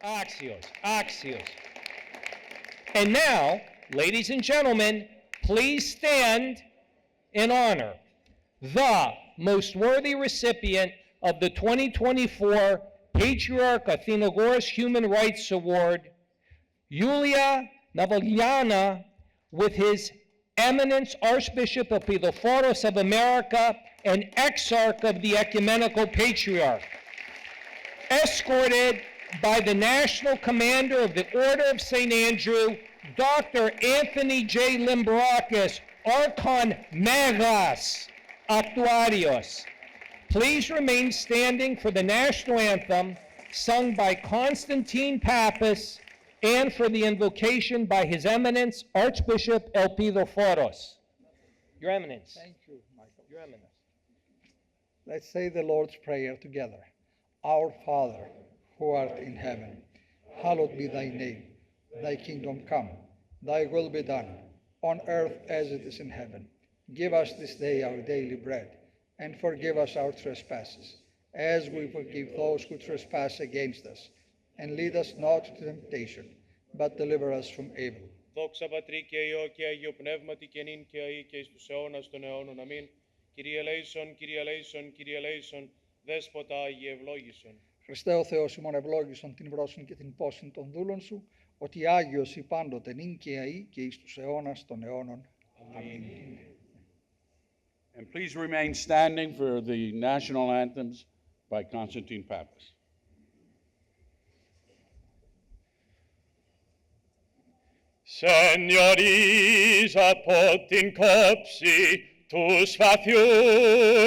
Axios, Axios. And now, ladies and gentlemen, please stand in honor the most worthy recipient of the 2024 Patriarch Athenagoras Human Rights Award, Yulia Navalnaya, with his Eminence Archbishop of Elpidophoros of America and Exarch of the Ecumenical Patriarchate, escorted by the National Commander of the Order of St. Andrew, Dr. Anthony J. Limberakis, Archons Actuarios. Please remain standing for the national anthem sung by Constantine Pappas and for the invocation by His Eminence, Archbishop Elpidophoros. Your Eminence. Thank you, Michael. Your Eminence. Let's say the Lord's Prayer together. Our Father, who art in heaven, hallowed be thy name. Thy kingdom come, thy will be done, on earth as it is in heaven. Give us this day our daily bread, and forgive us our trespasses, as we forgive those who trespass against us. And lead us not to temptation, but deliver us from evil. Δόξα Πατρί και Υιό και Αγίο Πνεύματι και νυν και αεί και εις τους αιώνας των αιώνων. Αμήν. Kyrie eleison, Kyrie eleison, Kyrie eleison, Δέσποτα Άγιε ευλόγησον. Χριστέ ο Θεός ημών ευλόγησον την βρόσιν και την πόσιν των δούλων σου, ότι Άγιος ή πάντοτε νυν και αεί και εις τους αιώνας των αιώνων. Αμήν. And please remain standing for the national anthems by Constantine Pappas. Σενιωρίς από την κόψη του σπαθιού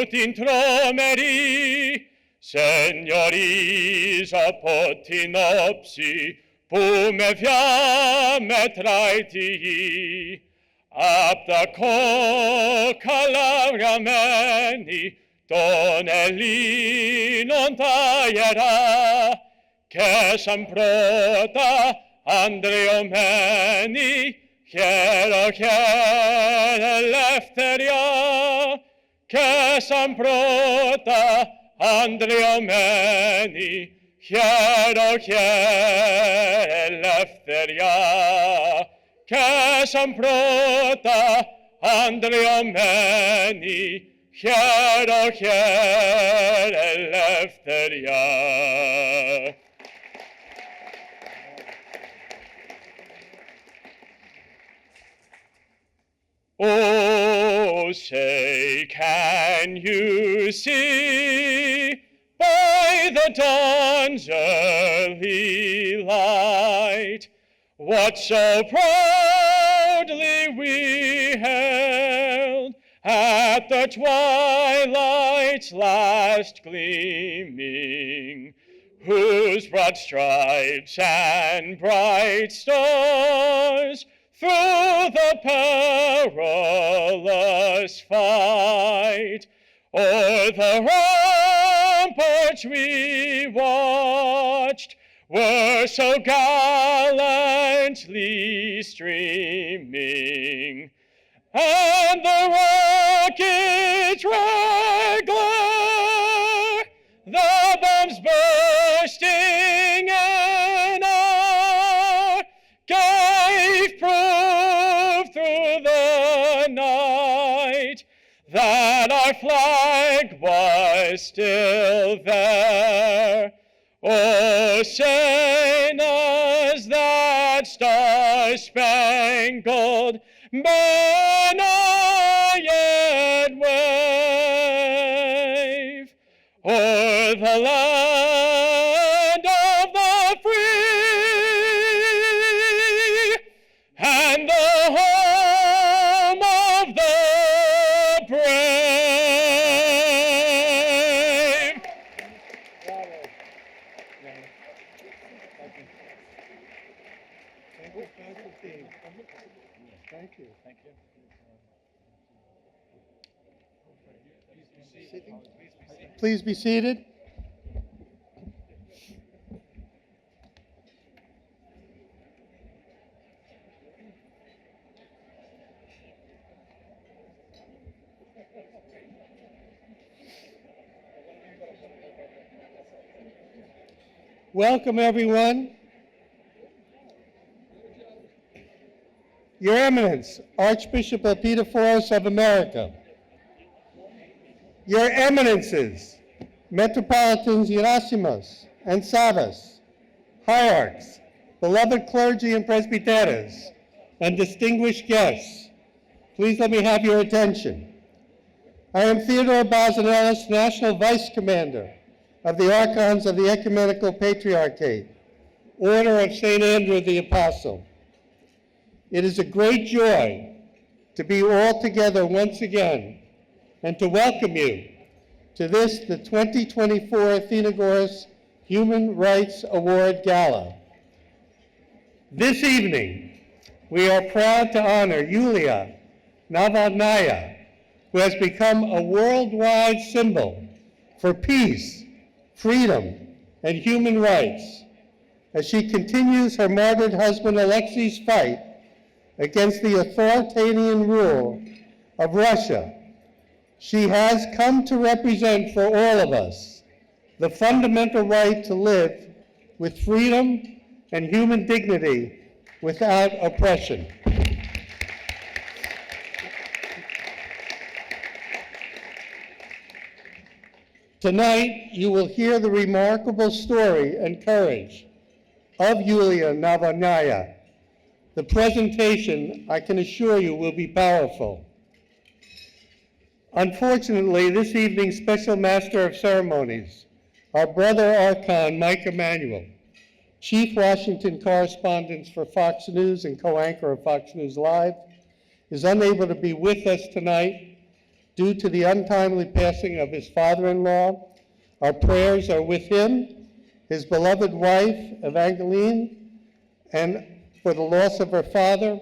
την τρομερή, Σενιωρίς από την όψη που με διαμετράει τη γη, απ' τα κόκαλα γραμμένη των Ελλήνων τα ιερά, και σαν πρώτα αντριωμένη χαίροχε ελευθεριά, και σαν πρώτα αντριωμένη χαίροχε ελευθεριά, και σαν πρώτα αντριωμένη χαίροχε ελευθεριά. Oh, say, can you see by the dawn's early light what so proudly we held at the twilight's last gleaming, whose broad stripes and bright stars through the perilous fight, o'er the ramparts we watched, were so gallantly streaming, and the rocket's red glare, the bombs bursting in air, gave proof through the night that our flag was still there. Oh, sing us that star-spangled banner yet wave o'er the land of the free and the home of the brave. Thank you. Thank you. Please be seated. Welcome, everyone. Your Eminence, Archbishop Elpidophoros of America, Your Eminences, Metropolitans Gerasimos and Savas, hierarchs, beloved clergy and presbyteros, and distinguished guests, please let me have your attention. I am Theodore Bazanelis, National Vice Commander of the Archons of the Ecumenical Patriarchate, Order of St. Andrew the Apostle. It is a great joy to be all together once again and to welcome you to this, the 2024 Athenagoras Human Rights Award Gala. This evening, we are proud to honor Yulia Navalnaya, who has become a worldwide symbol for peace, freedom, and human rights as she continues her martyred husband Alexei's fight against the authoritarian rule of Russia. She has come to represent for all of us the fundamental right to live with freedom and human dignity without oppression. Tonight, you will hear the remarkable story and courage of Yulia Navalnaya. The presentation, I can assure you, will be powerful. Unfortunately, this evening's special master of ceremonies, our brother Archon Mike Emanuel, chief Washington correspondent for Fox News and co-anchor of Fox News Live, is unable to be with us tonight due to the untimely passing of his father-in-law. Our prayers are with him, his beloved wife, Evangeline, and for the loss of her father,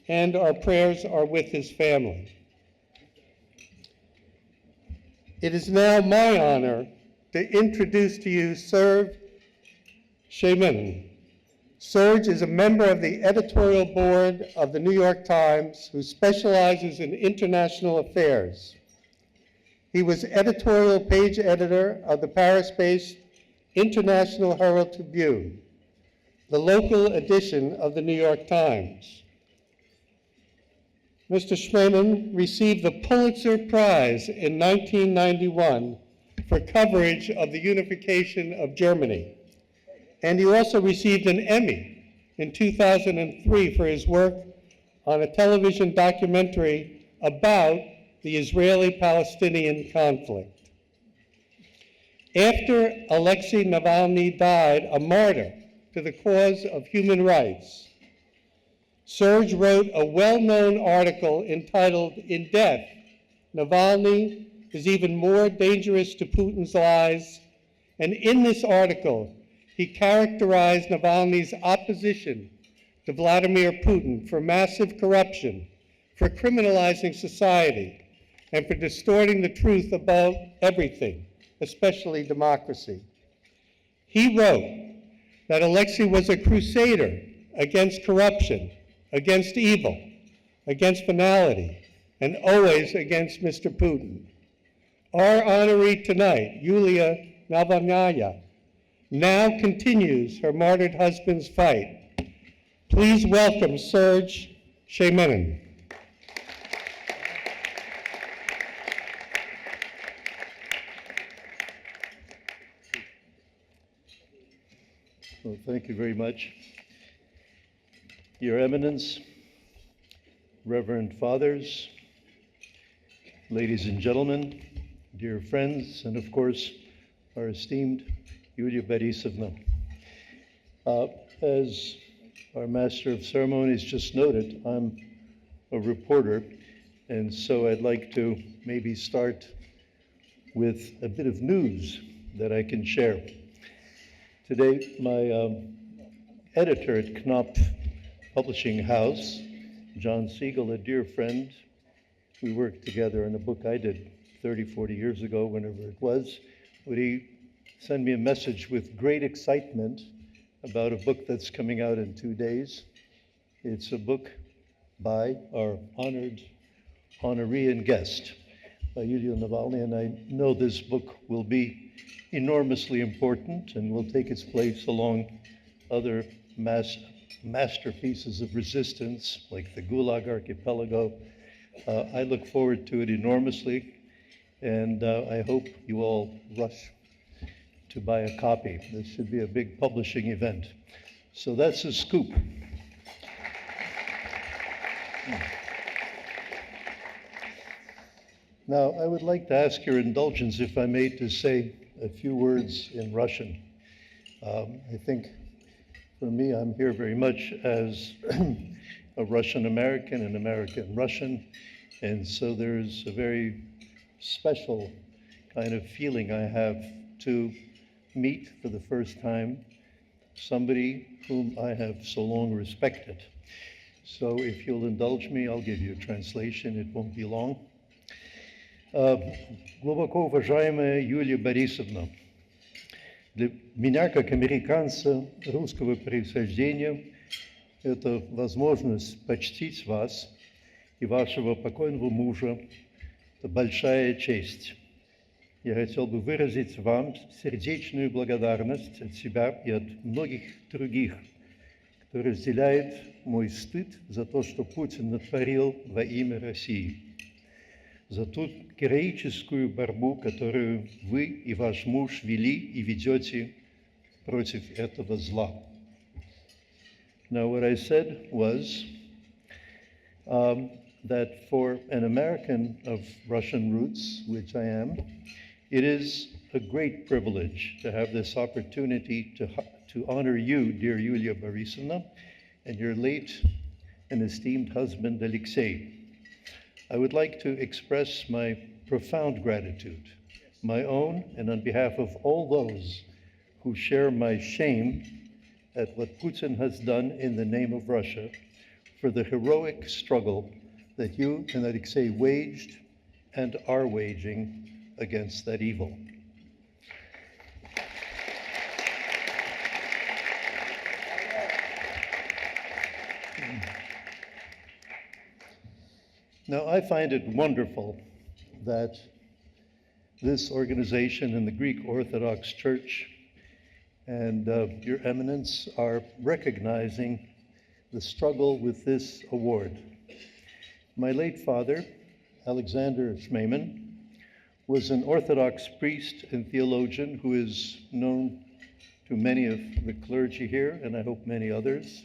and our prayers are with his family. It is now my honor to introduce to you Serge Shaiman. Serge is a member of the editorial board of the New York Times who specializes in international affairs. He was editorial page editor of the Paris-based International Herald Tribune, the local edition of the New York Times. Mr. Shaiman received the Pulitzer Prize in 1991 for coverage of the unification of Germany. And he also received an Emmy in 2003 for his work on a television documentary about the Israeli-Palestinian conflict. After Alexei Navalny died a martyr to the cause of human rights, Serge wrote a well-known article entitled, "In Death, Navalny is even more dangerous to Putin's lies," and in this article, he characterized Navalny's opposition to Vladimir Putin for massive corruption, for criminalizing society, and for distorting the truth about everything, especially democracy. He wrote that Alexei was a crusader against corruption, against evil, against finality, and always against Mr. Putin. Our honoree tonight, Yulia Navalnaya, now continues her martyred husband's fight. Please welcome Serge Shaiman. Well, thank you very much. Your Eminence, Reverend Fathers, ladies and gentlemen, dear friends, and of course, our esteemed Yulia Borisovna. As our Master of Ceremonies just noted, I'm a reporter, and so I'd like to maybe start with a bit of news that I can share. Today, my editor at Knopf Publishing House, John Siegel, a dear friend, we worked together on a book I did 30, 40 years ago, whenever it was, would he send me a message with great excitement about a book that's coming out in 2 days. It's a book by our honored honoree and guest, Yulia Navalny, and I know this book will be enormously important and will take its place along other masterpieces of resistance, like the Gulag Archipelago. I look forward to it enormously, and I hope you all rush to buy a copy. This should be a big publishing event. So that's a scoop. Now, I would like to ask your indulgence, if I may, to say a few words in Russian. I think for me, I'm here very much as a Russian American, an American Russian, and so there's a very special kind of feeling I have to meet for the first time somebody whom I have so long respected. So if you'll indulge me, I'll give you a translation, it won't be long. Глубоко уважаемая Юлия Борисовна, для меня, как американца русского происхождения, это возможность почтить вас и вашего покойного мужа. Это большая честь. Я хотел бы выразить вам сердечную благодарность от себя и от многих других, кто разделяет мой стыд за то, что Путин натворил во имя России, за ту героическую борьбу, которую вы и ваш муж вели и ведете против этого зла. Now, what I said was that for an American of Russian roots, which I am, it is a great privilege to have this opportunity to honor you, dear Yulia Borisovna, and your late and esteemed husband, Alexei. I would like to express my profound gratitude, my own and on behalf of all those who share my shame at what Putin has done in the name of Russia, for the heroic struggle that you and Alexei waged and are waging against that evil. Now, I find it wonderful that this organization and the Greek Orthodox Church and your Eminence are recognizing the struggle with this award. My late father, Alexander Schmemann, was an Orthodox priest and theologian who is known to many of the clergy here, and I hope many others,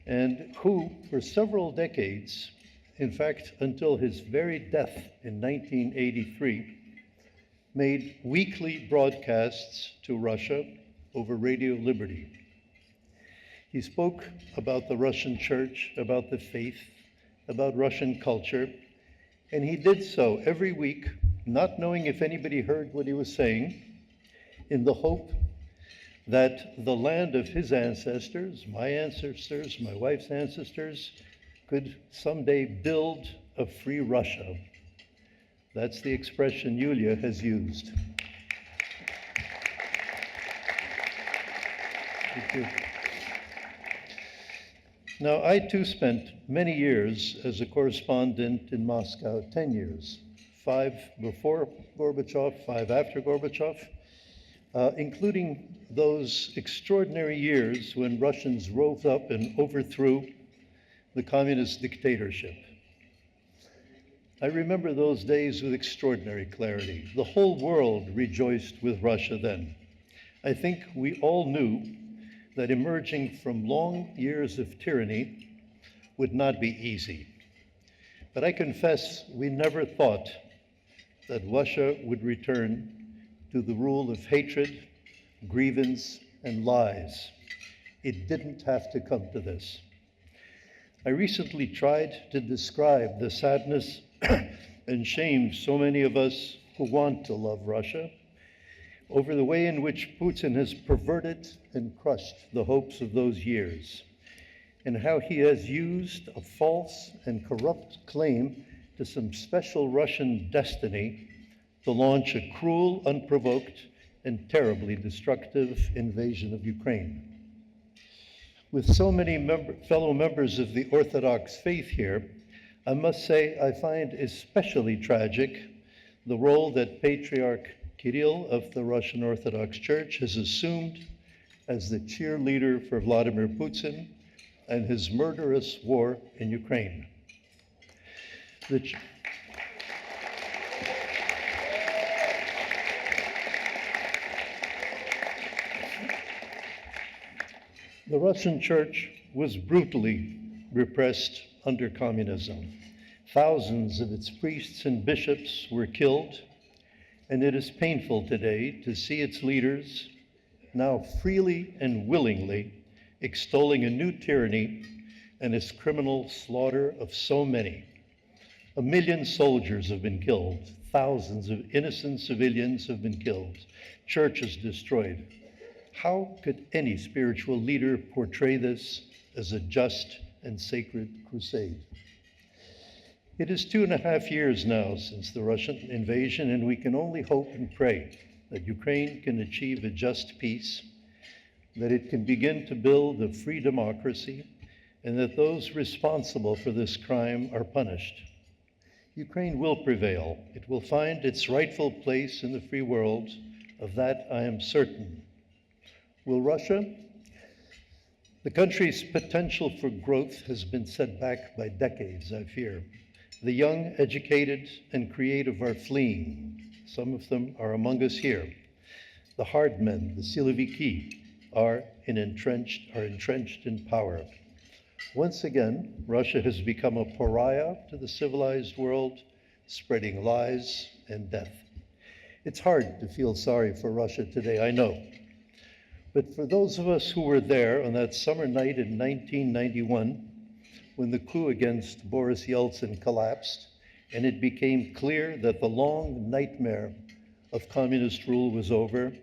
and who, for several decades, in fact, until his very death in 1983, made weekly broadcasts to Russia over Radio Liberty. He spoke about the Russian church, about the faith, about Russian culture, and he did so every week, not knowing if anybody heard what he was saying, in the hope that the land of his ancestors, my wife's ancestors, could someday build a free Russia. That's the expression Yulia has used. Thank you. Now, I too spent many years as a correspondent in Moscow, 10 years, 5 before Gorbachev, 5 after Gorbachev, including those extraordinary years when Russians rose up and overthrew the communist dictatorship. I remember those days with extraordinary clarity. The whole world rejoiced with Russia then. I think we all knew that emerging from long years of tyranny would not be easy. But I confess we never thought that Russia would return to the rule of hatred, grievance, and lies. It didn't have to come to this. I recently tried to describe the sadness and shame so many of us who want to love Russia over the way in which Putin has perverted and crushed the hopes of those years, and how he has used a false and corrupt claim to some special Russian destiny to launch a cruel, unprovoked, and terribly destructive invasion of Ukraine. With so many fellow members of the Orthodox faith here, I must say I find especially tragic the role that Patriarch Kirill of the Russian Orthodox Church has assumed as the cheerleader for Vladimir Putin and his murderous war in Ukraine. The Russian Church was brutally repressed under communism. Thousands of its priests and bishops were killed, and it is painful today to see its leaders now freely and willingly extolling a new tyranny and its criminal slaughter of so many. 1 million soldiers have been killed. Thousands of innocent civilians have been killed. Churches destroyed. How could any spiritual leader portray this as a just and sacred crusade? It is 2.5 years now since the Russian invasion, and we can only hope and pray that Ukraine can achieve a just peace, that it can begin to build a free democracy, and that those responsible for this crime are punished. Ukraine will prevail. It will find its rightful place in the free world. Of that, I am certain. Will Russia? The country's potential for growth has been set back by decades, I fear. The young, educated, and creative are fleeing. Some of them are among us here. The hard men, the siloviki, are entrenched in power. Once again, Russia has become a pariah to the civilized world, spreading lies and death. It's hard to feel sorry for Russia today, I know. But for those of us who were there on that summer night in 1991, when the coup against Boris Yeltsin collapsed, and it became clear that the long nightmare of communist rule was over,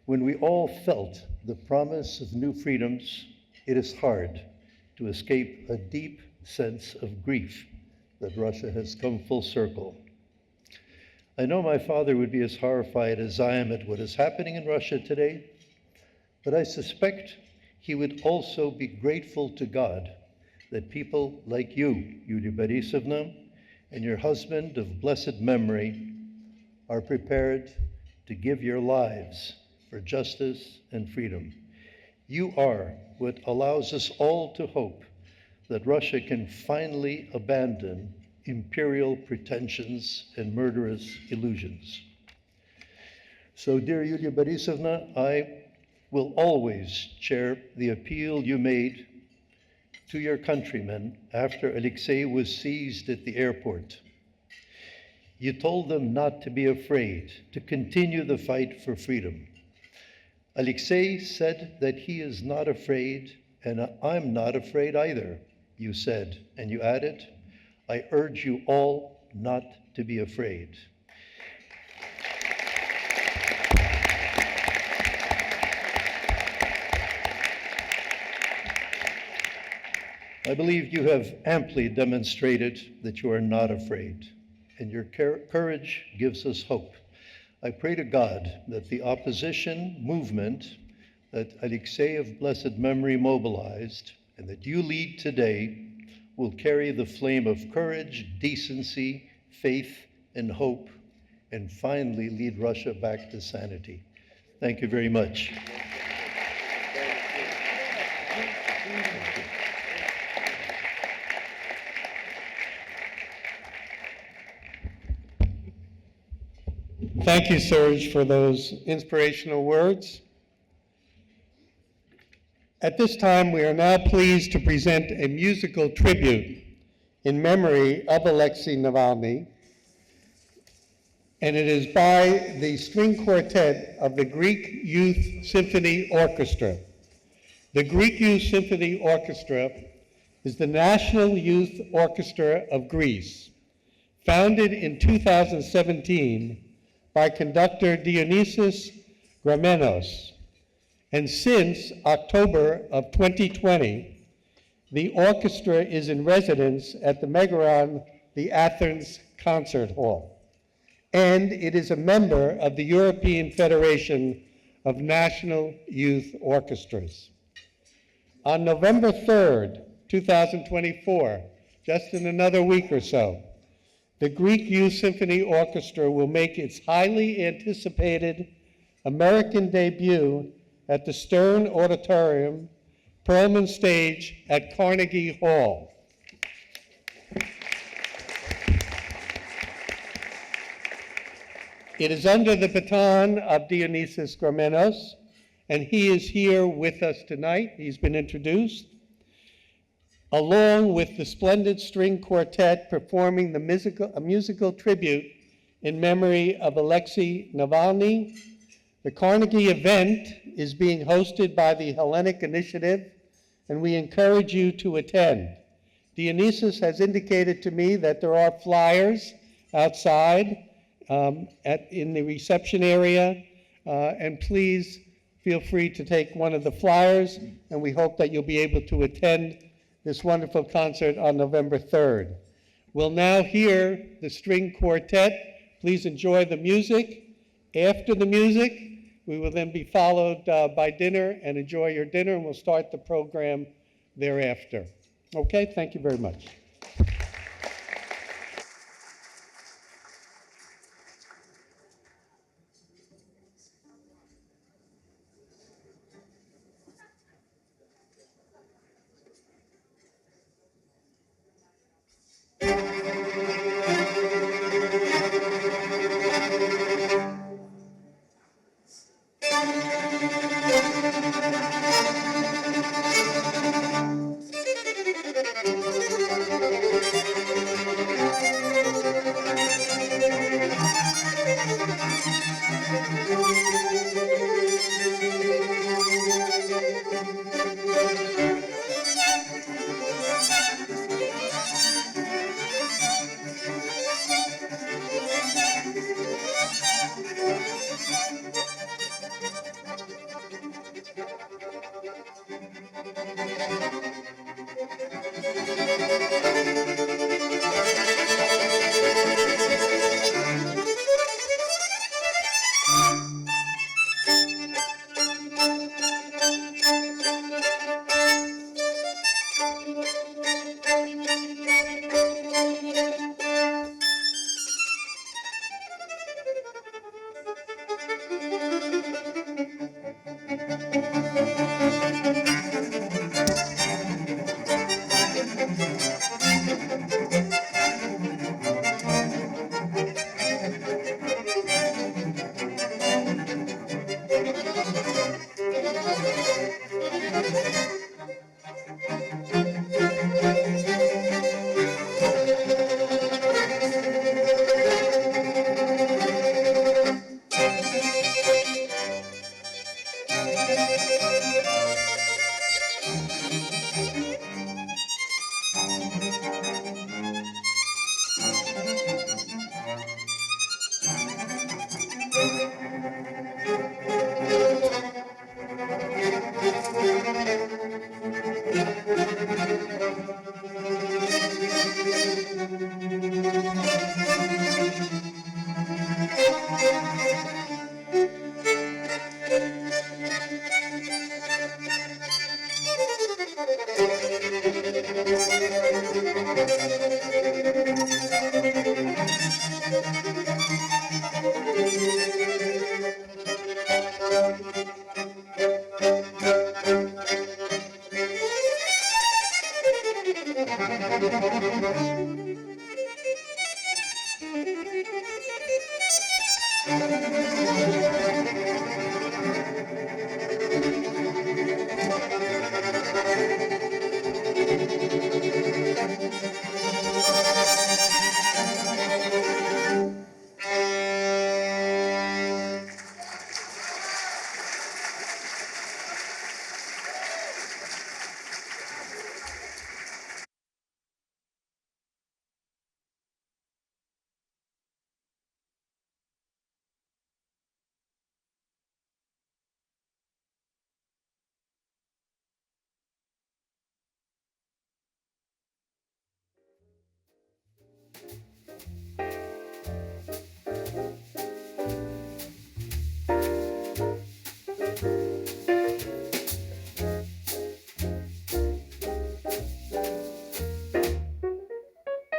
when we all felt the promise of new freedoms, it is hard to escape a deep sense of grief that Russia has come full circle. I know my father would be as horrified as I am at what is happening in Russia today, but I suspect he would also be grateful to God that people like you, Yulia Borisovna, and your husband of blessed memory are prepared to give your lives for justice and freedom. You are what allows us all to hope that Russia can finally abandon imperial pretensions and murderous illusions. So, dear Yulia Borisovna, I will always share the appeal you made to your countrymen after Alexei was seized at the airport. You told them not to be afraid, to continue the fight for freedom. Alexei said that he is not afraid, and I'm not afraid either, you said, and you added, I urge you all not to be afraid. I believe you have amply demonstrated that you are not afraid, and your courage gives us hope. I pray to God that the opposition movement that Alexei of blessed memory mobilized and that you lead today will carry the flame of courage, decency, faith, and hope, and finally lead Russia back to sanity. Thank you very much. Thank you, Serge, for those inspirational words. At this time, we are now pleased to present a musical tribute in memory of Alexei Navalny, and it is by the string quartet of the Greek Youth Symphony Orchestra. The Greek Youth Symphony Orchestra is the National Youth Orchestra of Greece, founded in 2017 by conductor Dionysios Gramenos. And since October of 2020, the orchestra is in residence at the Megaron, the Athens Concert Hall. And it is a member of the European Federation of National Youth Orchestras. On November 3rd, 2024, just in another week or so, the Greek Youth Symphony Orchestra will make its highly anticipated American debut at the Stern Auditorium, Perlman Stage at Carnegie Hall. It is under the baton of Dionysius Gramenos, and he is here with us tonight. He's been introduced, along with the splendid string quartet performing a musical tribute in memory of Alexei Navalny. The Carnegie event is being hosted by the Hellenic Initiative, and we encourage you to attend. Dionysius has indicated to me that there are flyers outside in the reception area, and please feel free to take one of the flyers, and we hope that you'll be able to attend this wonderful concert on November 3rd. We'll now hear the string quartet. Please enjoy the music. After the music, we will then be followed by dinner, and enjoy your dinner, and we'll start the program thereafter. Okay, thank you very much.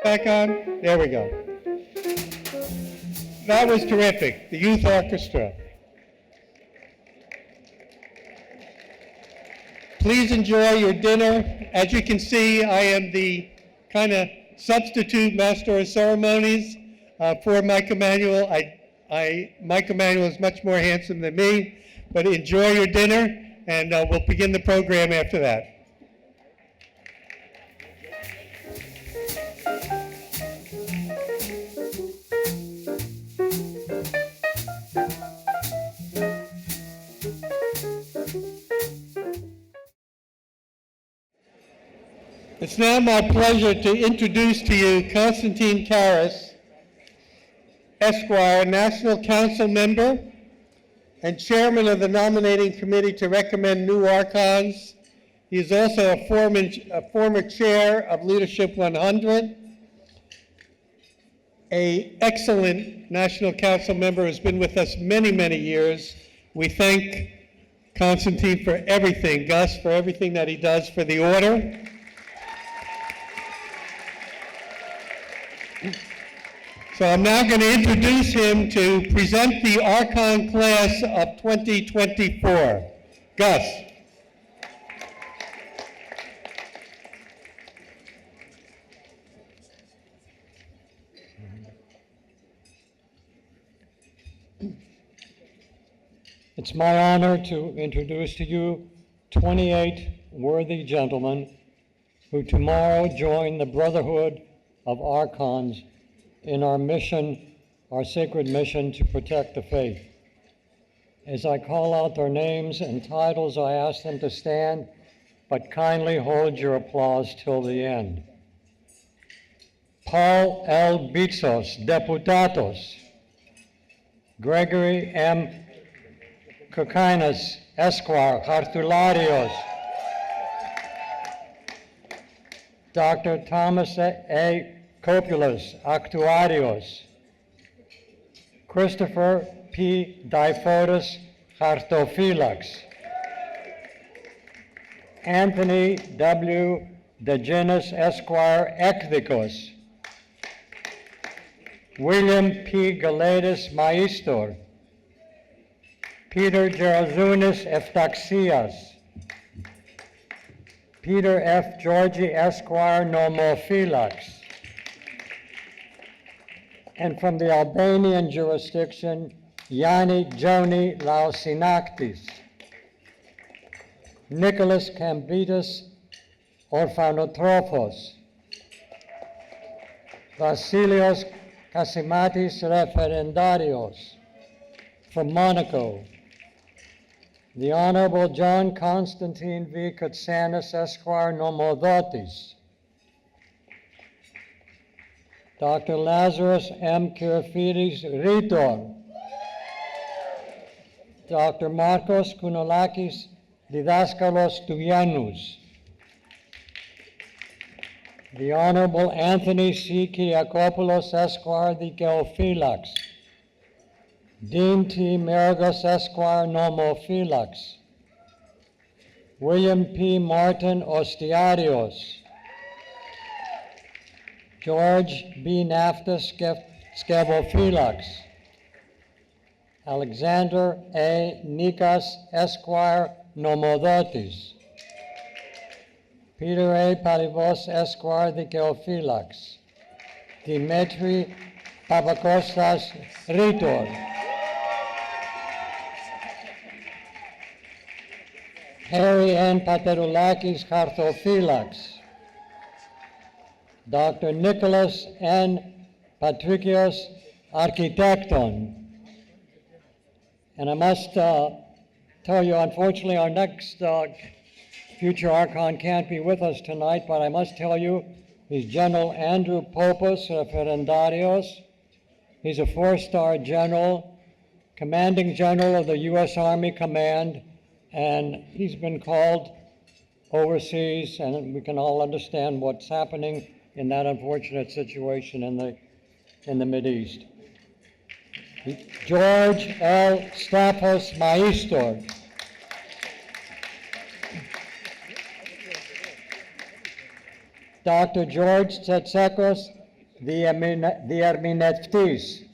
Back on? There we go. That was terrific. The youth orchestra. Please enjoy your dinner. As you can see, I am the kind of substitute master of ceremonies for Mike Emanuel. Mike Emanuel is much more handsome than me, but enjoy your dinner, and we'll begin the program after that. It's now my pleasure to introduce to you Constantine Karas, Esquire, National Council member and chairman of the nominating committee to recommend new Archons. He is also a former chair of Leadership 100, an excellent National Council member who's been with us many, many years. We thank Constantine for everything, Gus, for everything that he does for the order. So I'm now going to introduce him to present the Archon class of 2024. Gus. It's my honor to introduce to you 28 worthy gentlemen who tomorrow join the Brotherhood of Archons in our mission, our sacred mission to protect the faith. As I call out their names and titles, I ask them to stand, but kindly hold your applause till the end. Paul L. Bitsos, Deputatos. Gregory M. Kokinas, Esquire, Cartularios. Dr. Thomas A. Copulas, Actuarios. Christopher P. Diphotis, Chartophylax. Anthony W. DeGenis, Esquire, Ekdikos. William P. Galetis, Maistor. Peter Gerazounis, Eftaxias. Peter F. Georgi, Esquire, Nomophylax. And from the Albanian jurisdiction, Yanni Joni Lausinaktis. Nicholas Cambitas Orphanotrophos. Vasilios Kasimatis Referendarios from Monaco. The Honorable John Constantine V. Katsanis, Esquire, Nomodotis. Dr. Lazarus M. Kirafidis, Ritor. Dr. Marcos Kounalakis, Didaskalos Touyanous. The Honorable Anthony C. Kyriakopoulos, Esquire, Dikeophylax. Dean T. Meragos, Esquire, Nomophylax. William P. Martin Ostiarios. George B. Naftas, Skevophylax. Alexander A. Nikas, Esquire, Nomodotis. Peter A. Palivos, Esquire, Dikeophylax. Dimitri Papakostas, Ritor. Harry N. Pateroulakis, Chartophylax. Dr. Nicholas N. Patrikios, Architecton. And I must tell you, unfortunately, our next future Archon can't be with us tonight, but I must tell you, he's General Andrew Popos, Referendarios. He's a 4-star general, commanding general of the U.S. Army Command, and he's been called overseas, and we can all understand what's happening in that unfortunate situation in the Mideast. George L. Staphos Maistor. Dr. George Tsetsekos, the Ερμηνευτής.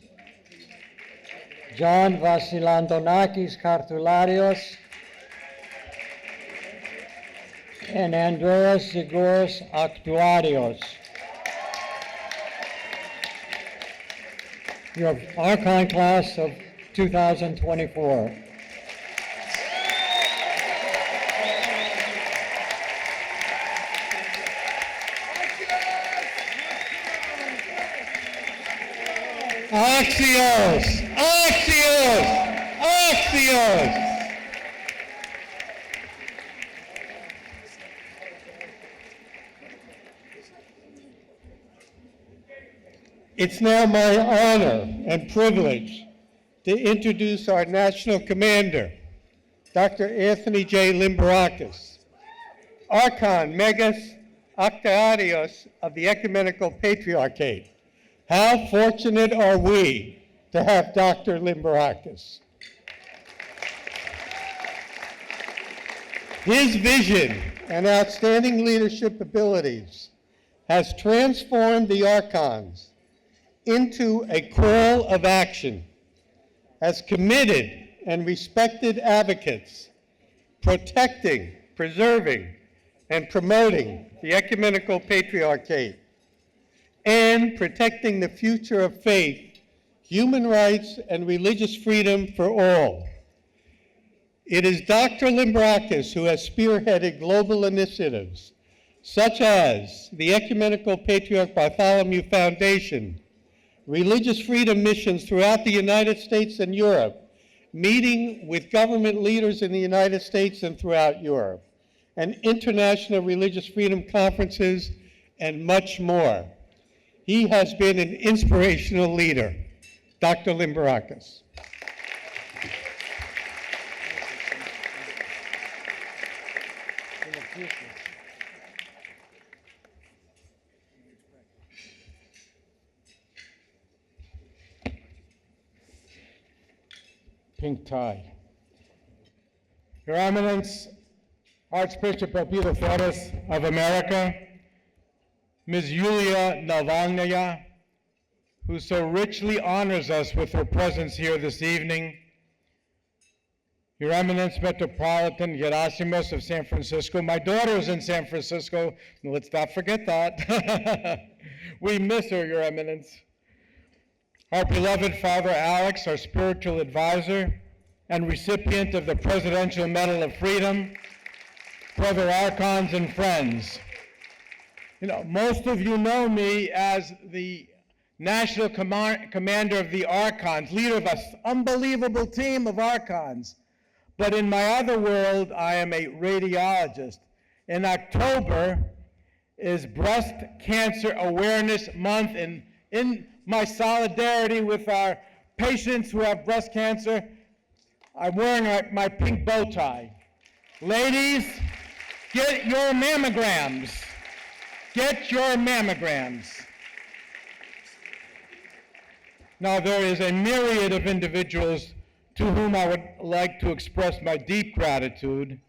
John Vasilandonakis Kartoularios. and Andreas Zigouras Actuarios. Your Archon class of 2024. Axios! Axios! Axios! It's now my honor and privilege to introduce our national commander, Dr. Anthony J. Limberakis, Archon Megas Octarios of the Ecumenical Patriarchate. How fortunate are we to have Dr. Limberakis? His vision and outstanding leadership abilities has transformed the Archons into a call of action as committed and respected advocates, protecting, preserving, and promoting the Ecumenical Patriarchate, and protecting the future of faith, human rights, and religious freedom for all. It is Dr. Limberakis who has spearheaded global initiatives such as the Ecumenical Patriarch Bartholomew Foundation, religious freedom missions throughout the United States and Europe, meeting with government leaders in the United States and throughout Europe, and international religious freedom conferences, and much more. He has been an inspirational leader. Dr. Limberakis. Pink tie. Your Eminence, Archbishop Elpidophoros of America, Ms. Yulia Navalnaya, who so richly honors us with her presence here this evening, Your Eminence Metropolitan Gerasimos of San Francisco. My daughter is in San Francisco. Let's not forget that. We miss her, Your Eminence. Our beloved Father Alex, our spiritual advisor and recipient of the Presidential Medal of Freedom, brother Archons and friends. You know, most of you know me as the National Commander of the Archons, leader of an unbelievable team of Archons. But in my other world, I am a radiologist. In October is Breast Cancer Awareness Month, and in my solidarity with our patients who have breast cancer, I'm wearing my pink bow tie. Ladies, get your mammograms. Get your mammograms. Now, there is a myriad of individuals to whom I would like to express my deep gratitude,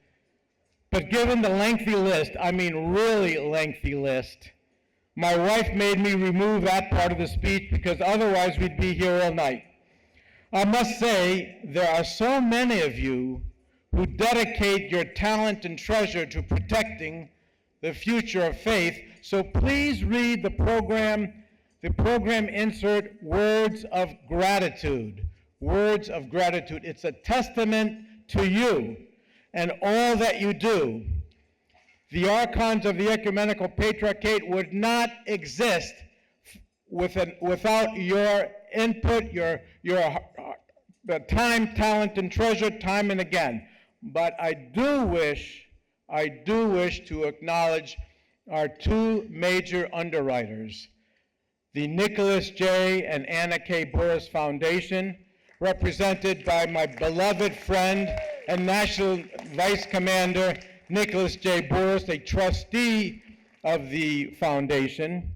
but given the lengthy list, I mean really lengthy list, my wife made me remove that part of the speech because otherwise we'd be here all night. I must say, there are so many of you who dedicate your talent and treasure to protecting the future of faith, so please read the program insert, Words of Gratitude. Words of Gratitude. It's a testament to you and all that you do. The Archons of the Ecumenical Patriarchate would not exist without your input, your time, talent, and treasure, time and again. But I do wish to acknowledge our two major underwriters, the Nicholas J. and Anna K. Boris Foundation, represented by my beloved friend and National Vice Commander Nicholas J. Boris, a trustee of the foundation,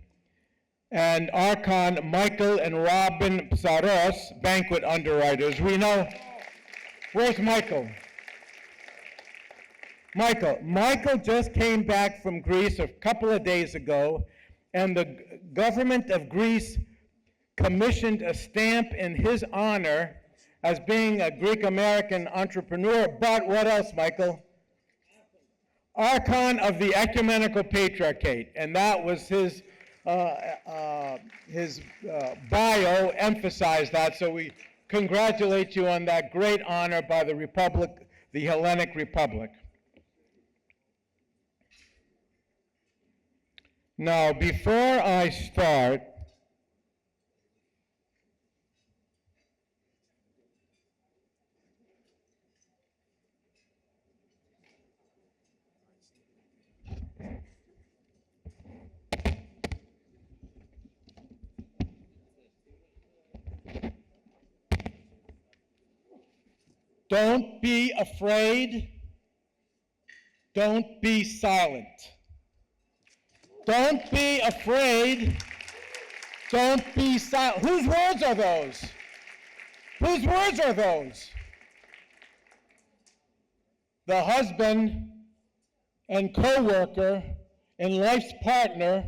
and Archon Michael and Robin Psaros, Banquet underwriters. We know, where's Michael? Michael just came back from Greece a couple of days ago, and the government of Greece commissioned a stamp in his honor as being a Greek-American entrepreneur. But what else, Michael? Archon of the Ecumenical Patriarchate, and that was his bio emphasized that, so we congratulate you on that great honor by the Republic, the Hellenic Republic. Now, before I start, don't be afraid. Don't be silent. Don't be afraid. Don't be silent. Whose words are those? Whose words are those? The husband and co-worker and life's partner,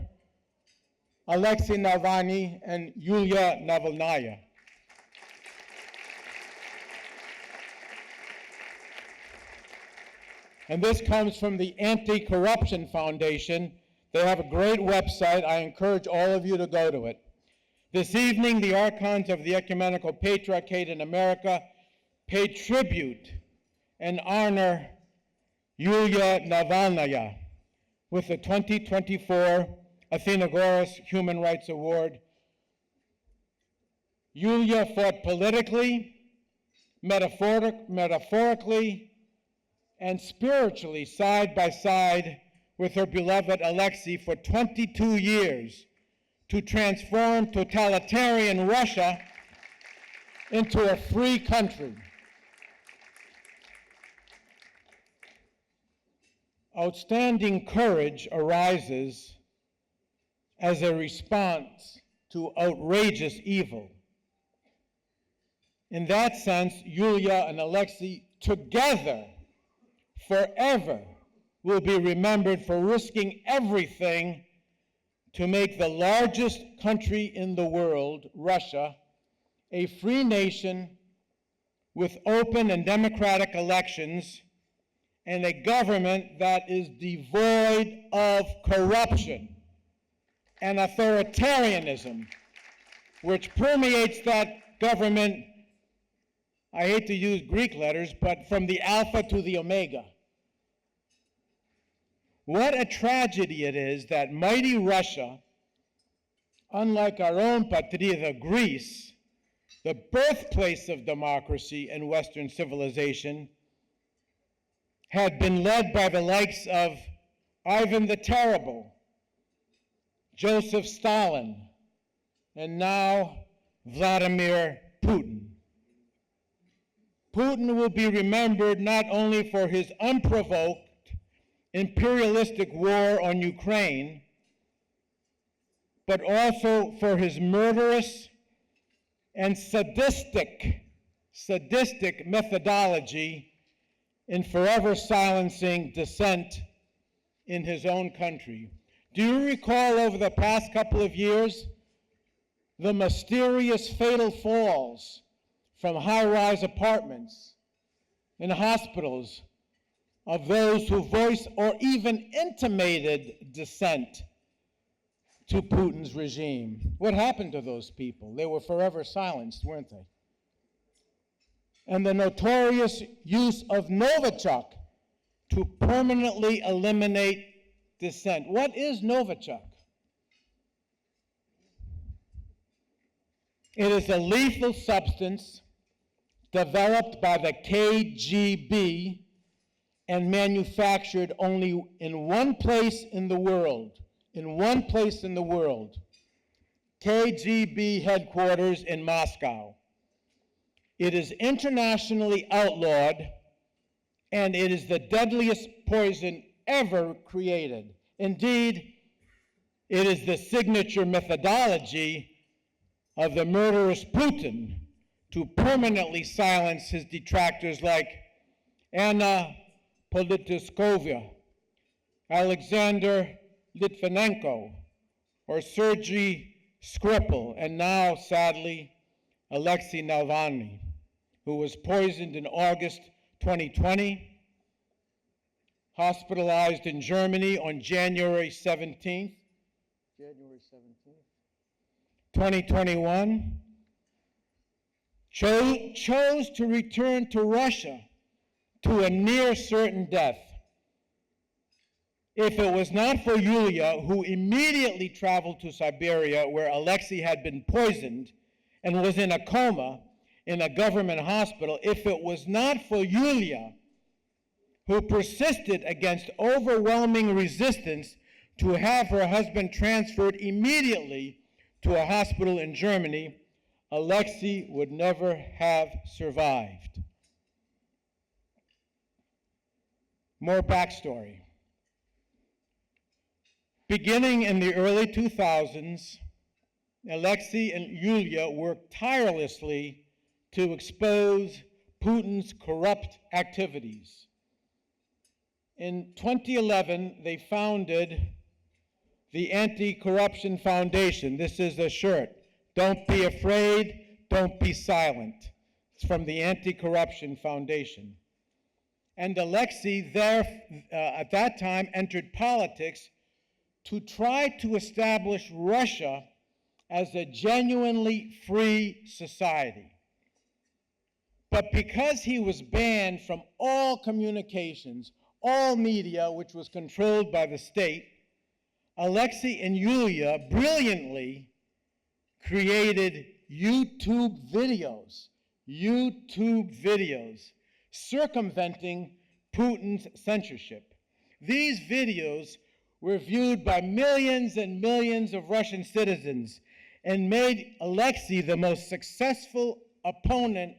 Alexei Navalny and Yulia Navalnaya. And this comes from the Anti-Corruption Foundation. They have a great website. I encourage all of you to go to it. This evening, the Archons of the Ecumenical Patriarchate in America pay tribute and honor Yulia Navalnaya with the 2024 Athenagoras Human Rights Award. Yulia fought politically, metaphorically, and spiritually side by side with her beloved Alexei for 22 years to transform totalitarian Russia into a free country. Outstanding courage arises as a response to outrageous evil. In that sense, Yulia and Alexei together forever will be remembered for risking everything to make the largest country in the world, Russia, a free nation with open and democratic elections and a government that is devoid of corruption and authoritarianism, which permeates that government. I hate to use Greek letters, but from the alpha to the omega. What a tragedy it is that mighty Russia, unlike our own patria, Greece, the birthplace of democracy and Western civilization, had been led by the likes of Ivan the Terrible, Joseph Stalin, and now Vladimir Putin. Putin will be remembered not only for his unprovoked imperialistic war on Ukraine, but also for his murderous and sadistic methodology in forever silencing dissent in his own country. Do you recall over the past couple of years the mysterious fatal falls from high-rise apartments in hospitals of those who voiced or even intimated dissent to Putin's regime? What happened to those people? They were forever silenced, weren't they? And the notorious use of Novichok to permanently eliminate dissent. What is Novichok? It is a lethal substance developed by the KGB and manufactured only in one place in the world. KGB headquarters in Moscow. It is internationally outlawed, and it is the deadliest poison ever created. Indeed, it is the signature methodology of the murderous Putin to permanently silence his detractors like Anna Politkovskaya, Alexander Litvinenko, or Sergei Skripal, and now, sadly, Alexei Navalny, who was poisoned in August 2020. hospitalized in Germany on January 17th, 2021, chose to return to Russia to a near certain death. If it was not for Yulia, who immediately traveled to Siberia, where Alexei had been poisoned and was in a coma in a government hospital, if it was not for Yulia, who persisted against overwhelming resistance to have her husband transferred immediately to a hospital in Germany, Alexei would never have survived. More backstory. Beginning in the early 2000s, Alexei and Yulia worked tirelessly to expose Putin's corrupt activities. In 2011, they founded the Anti-Corruption Foundation. This is a shirt. Don't be afraid, don't be silent. It's from the Anti-Corruption Foundation. And Alexei at that time entered politics to try to establish Russia as a genuinely free society. But because he was banned from all communications, all media, which was controlled by the state, Alexei and Yulia brilliantly created YouTube videos, circumventing Putin's censorship. These videos were viewed by millions and millions of Russian citizens and made Alexei the most successful opponent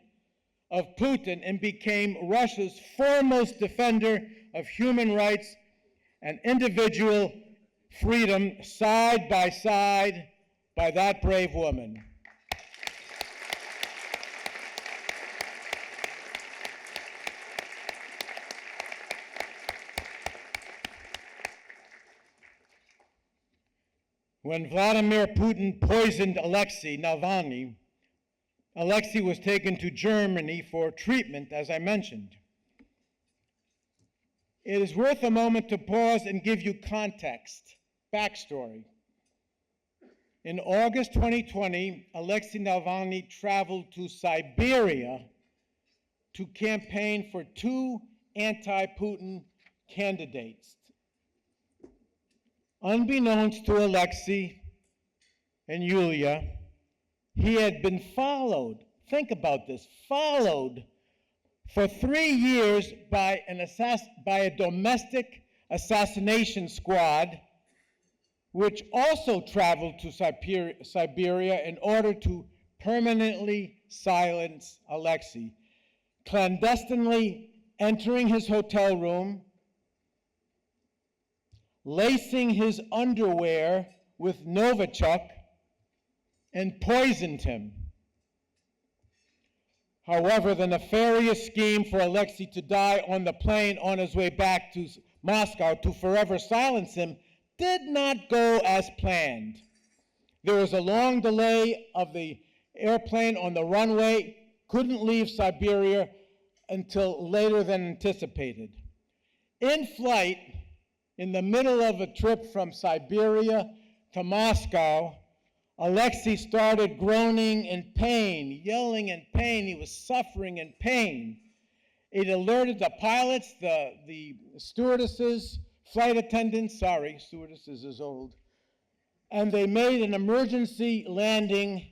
of Putin and became Russia's foremost defender of human rights and individual freedom, side by side by that brave woman. When Vladimir Putin poisoned Alexei Navalny, Alexei was taken to Germany for treatment, as I mentioned. It is worth a moment to pause and give you context, backstory. In August 2020, Alexei Navalny traveled to Siberia to campaign for two anti-Putin candidates. Unbeknownst to Alexei and Yulia, he had been followed, think about this, followed for 3 years by a domestic assassination squad, which also traveled to Siberia in order to permanently silence Alexei, clandestinely entering his hotel room, lacing his underwear with Novichok, and poisoned him. However, the nefarious scheme for Alexei to die on the plane on his way back to Moscow to forever silence him did not go as planned. There was a long delay of the airplane on the runway, couldn't leave Siberia until later than anticipated. In flight, in the middle of a trip from Siberia to Moscow, Alexei started groaning in pain, yelling in pain. He was suffering in pain. It alerted the pilots, the stewardesses, flight attendants, stewardesses is old, and they made an emergency landing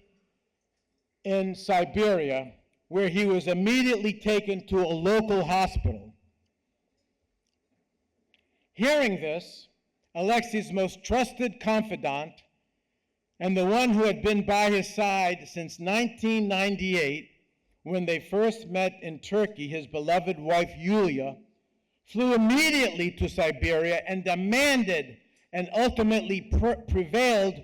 in Siberia, where he was immediately taken to a local hospital. Hearing this, Alexei's most trusted confidant, and the one who had been by his side since 1998, when they first met in Turkey, his beloved wife Yulia, flew immediately to Siberia and demanded and ultimately prevailed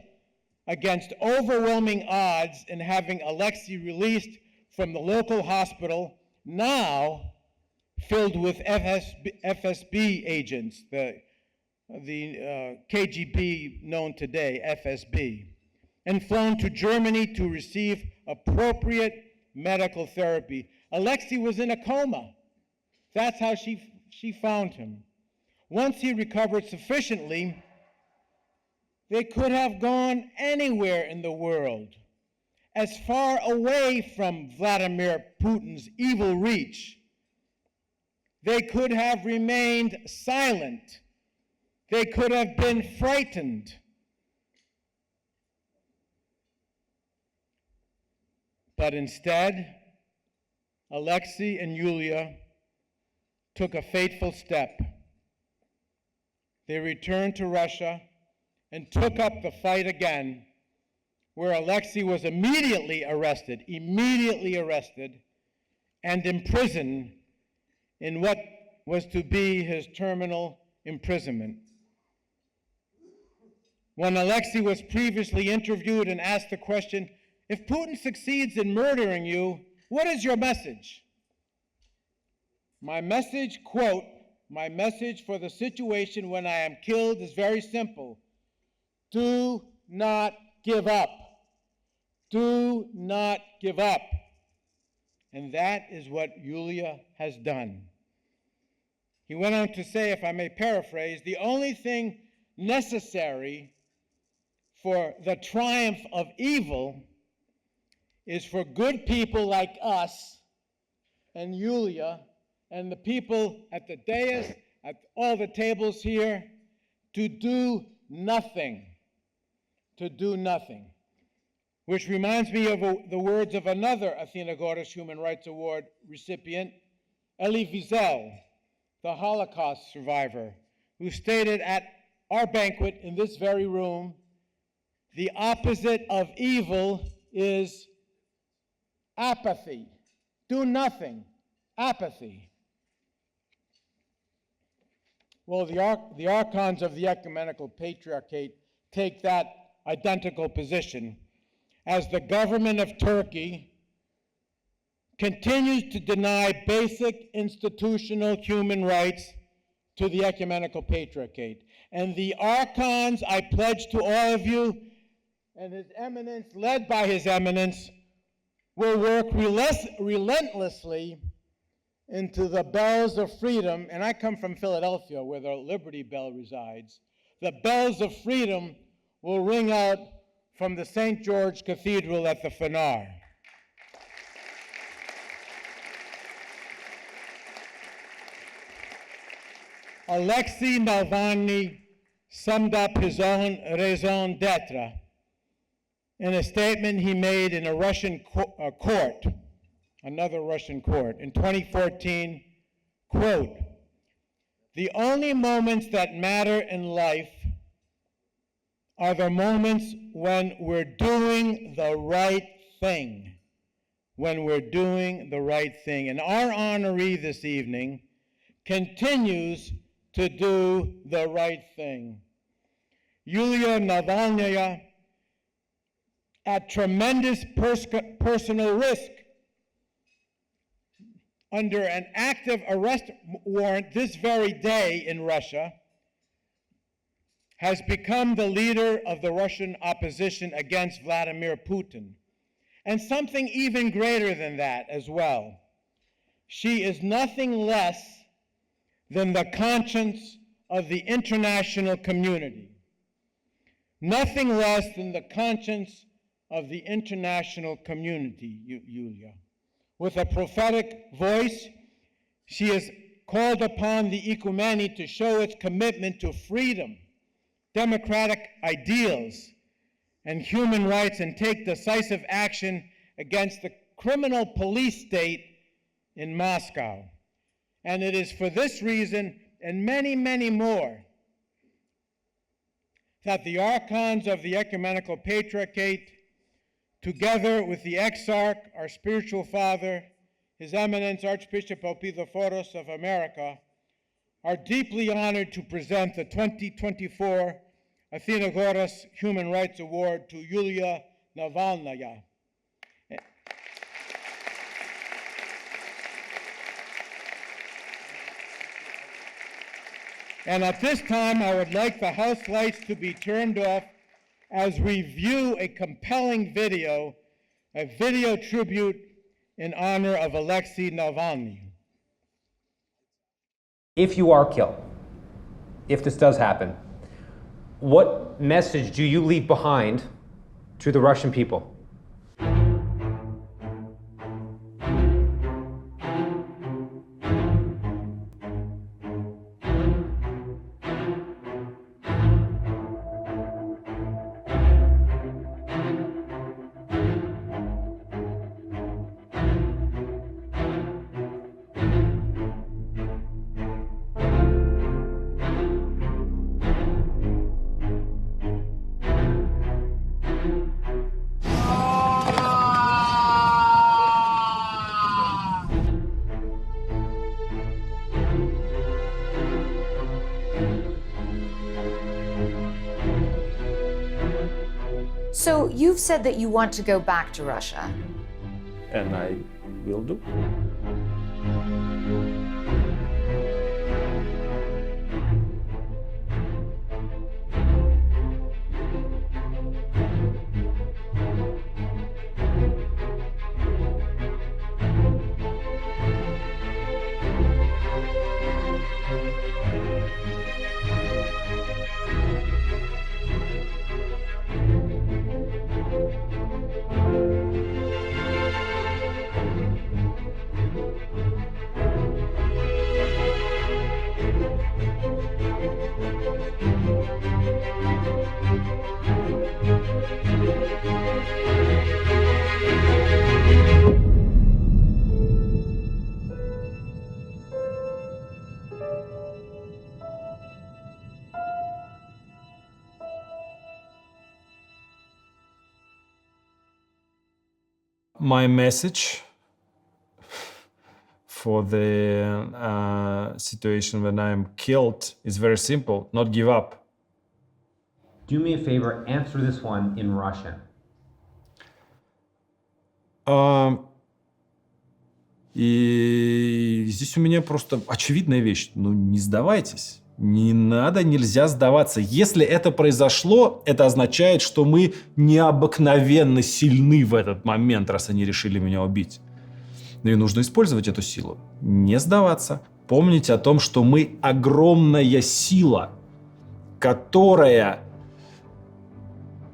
against overwhelming odds in having Alexei released from the local hospital, now filled with FSB agents, the KGB known today, FSB, and flown to Germany to receive appropriate medical therapy. Alexei was in a coma. That's how she found him. once he recovered sufficiently, they could have gone anywhere in the world, as far away from Vladimir Putin's evil reach. They could have remained silent. They could have been frightened. But instead, Alexei and Yulia took a fateful step. They returned to Russia and took up the fight again, where Alexei was immediately arrested, and imprisoned in what was to be his terminal imprisonment. When Alexei was previously interviewed and asked the question, "If Putin succeeds in murdering you, what is your message?" My message, quote, "My message for the situation when I am killed is very simple. Do not give up. Do not give up." And that is what Yulia has done. He went on to say, if I may paraphrase, the only thing necessary for the triumph of evil is for good people like us and Yulia and the people at the dais, at all the tables here, to do nothing. To do nothing. Which reminds me of the words of another Athenagoras Human Rights Award recipient, Elie Wiesel, the Holocaust survivor, who stated at our banquet in this very room, the opposite of evil is apathy. Do nothing. Apathy. Well, the Archons of the Ecumenical Patriarchate take that identical position as the government of Turkey continues to deny basic institutional human rights to the Ecumenical Patriarchate. And the Archons, I pledge to all of you, and His Eminence, led by His Eminence, will work relentlessly into the bells of freedom, and I come from Philadelphia where the Liberty Bell resides. The bells of freedom will ring out from the St. George Cathedral at the Phanar. Alexei Navalny summed up his own raison d'etre in a statement he made in a Russian court, another Russian court, in 2014, quote, "The only moments that matter in life are the moments when we're doing the right thing." When we're doing the right thing. And our honoree this evening continues to do the right thing. Yulia Navalnaya, at tremendous personal risk, under an active arrest warrant this very day in Russia, has become the leader of the Russian opposition against Vladimir Putin. And something even greater than that as well. She is nothing less than the conscience of the international community. Nothing less than the conscience of the international community, Yulia. With a prophetic voice, she has called upon the Ecumeni to show its commitment to freedom, democratic ideals, and human rights, and take decisive action against the criminal police state in Moscow. And it is for this reason, and many, many more, that the Archons of the Ecumenical Patriarchate, together with the Exarch, our spiritual father, His Eminence Archbishop Elpidophoros of America, are deeply honored to present the 2024 Athenagoras Human Rights Award to Yulia Navalnaya. And at this time, I would like the house lights to be turned off as we view a compelling video, a video tribute in honor of Alexei Navalny. If you are killed, if this does happen, what message do you leave behind to the Russian people? So you've said that you want to go back to Russia. And I will do. My message for the situation when I'm killed is very simple: not give up. Do me a favor, answer this one in Russian. И здесь у меня просто очевидная вещь. Ну, не сдавайтесь. Не надо, нельзя сдаваться. Если это произошло, это означает, что мы необыкновенно сильны в этот момент, раз они решили меня убить. Ну и нужно использовать эту силу. Не сдаваться. Помните о том, что мы огромная сила, которая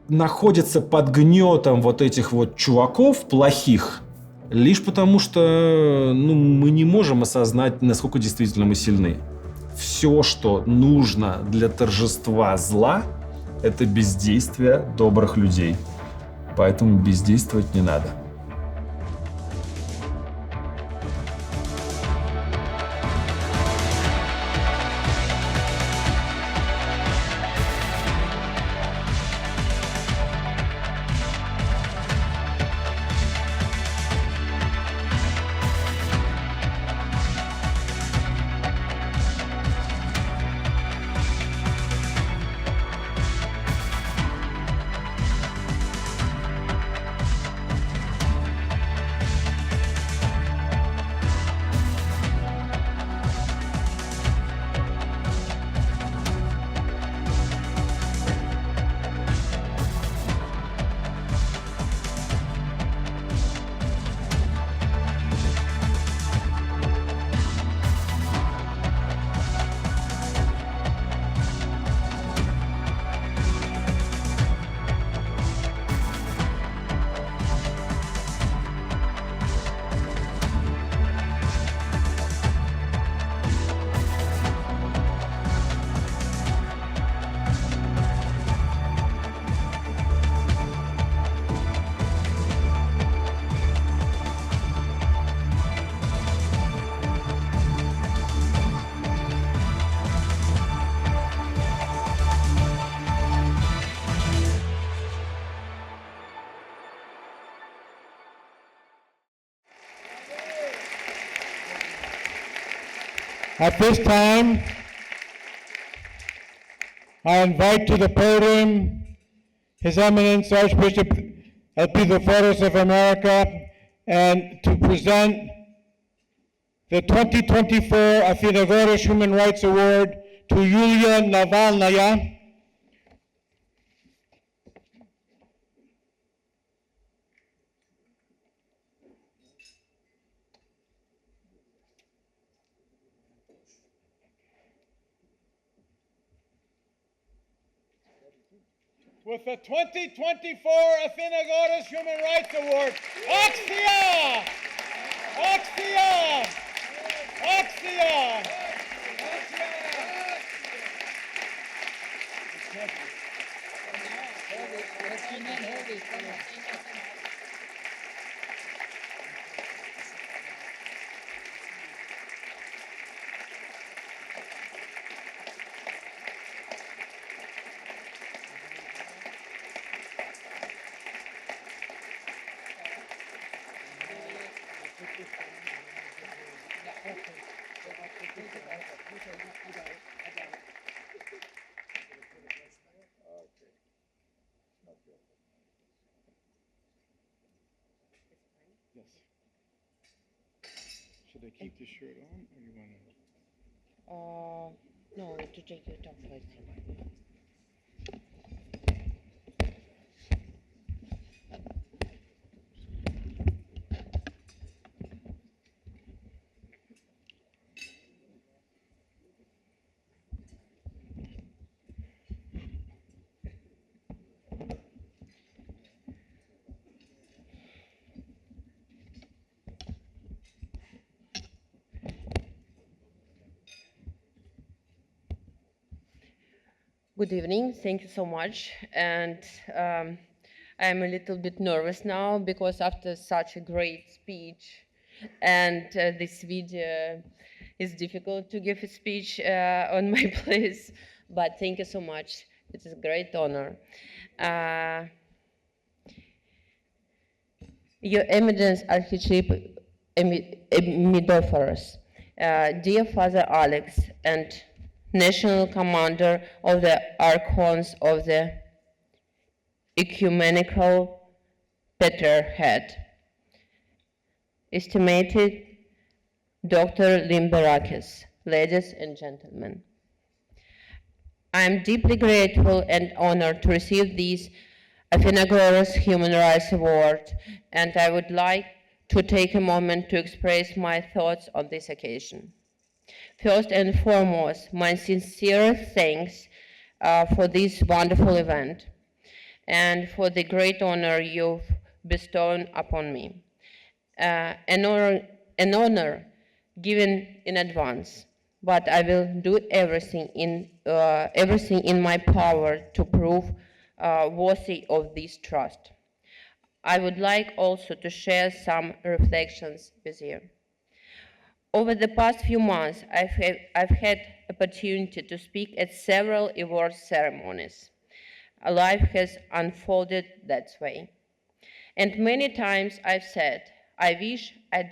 находится под гнетом вот этих вот чуваков плохих, лишь потому что мы не можем осознать, насколько действительно мы сильны. Все, что нужно для торжества зла, это бездействие добрых людей. Поэтому бездействовать не надо. At this time, I invite to the podium His Eminence Archbishop Elpidophoros of America, and to present the 2024 Athenagoras Human Rights Award to Yulia Navalnaya. with the 2024 Athenagoras Human Rights Award, Axia! Axia! Axia! Yes. Should I keep the shirt on, or you want to? No, to take it off, I think. Good evening, thank you so much. And I'm a little bit nervous now because after such a great speech and this video, it's difficult to give a speech on my place, but thank you so much. It's a great honor. Your Eminence, Archbishop Elpidophoros, dear Father Alex, and National Commander of the Archons of the Ecumenical Patriarchate, estimated Dr. Limberakis, ladies and gentlemen. I am deeply grateful and honored to receive this Athenagoras Human Rights Award, and I would like to take a moment to express my thoughts on this occasion. First and foremost, my sincere thanks for this wonderful event and for the great honor you've bestowed upon me. An honor given in advance, but I will do everything in my power to prove worthy of this trust. I would like also to share some reflections with you. Over the past few months, I've had opportunity to speak at several award ceremonies. Life has unfolded that way. And many times I've said, I wish I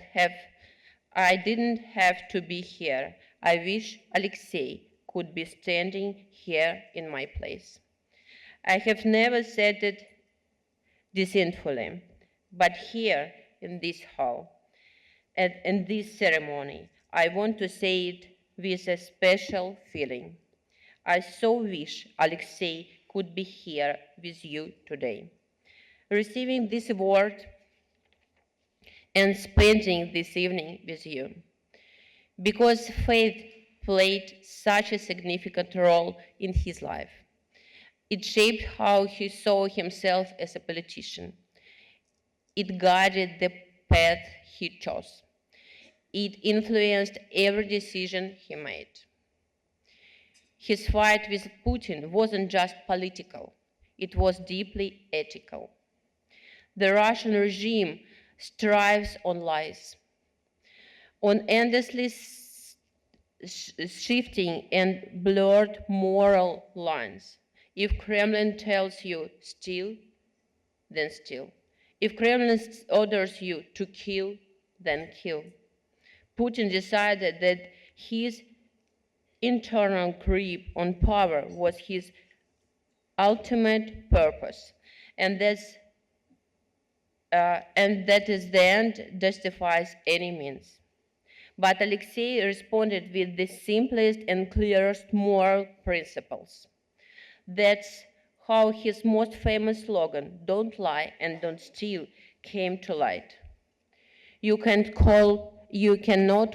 didn't have to be here. I wish Alexei could be standing here in my place. I have never said it deceitfully, but here in this hall, in this ceremony, I want to say it with a special feeling. I so wish Alexei could be here with you today, receiving this award and spending this evening with you, because faith played such a significant role in his life. It shaped how he saw himself as a politician. It guided the path he chose. It influenced every decision he made. His fight with Putin wasn't just political, it was deeply ethical. The Russian regime strives on lies, on endlessly shifting and blurred moral lines. If Kremlin tells you steal, then steal. If Kremlin orders you to kill, then kill. Putin decided that his internal grip on power was his ultimate purpose, and that is the end justifies any means. But Alexei responded with the simplest and clearest moral principles. That's how his most famous slogan, "Don't lie and don't steal," came to light. You cannot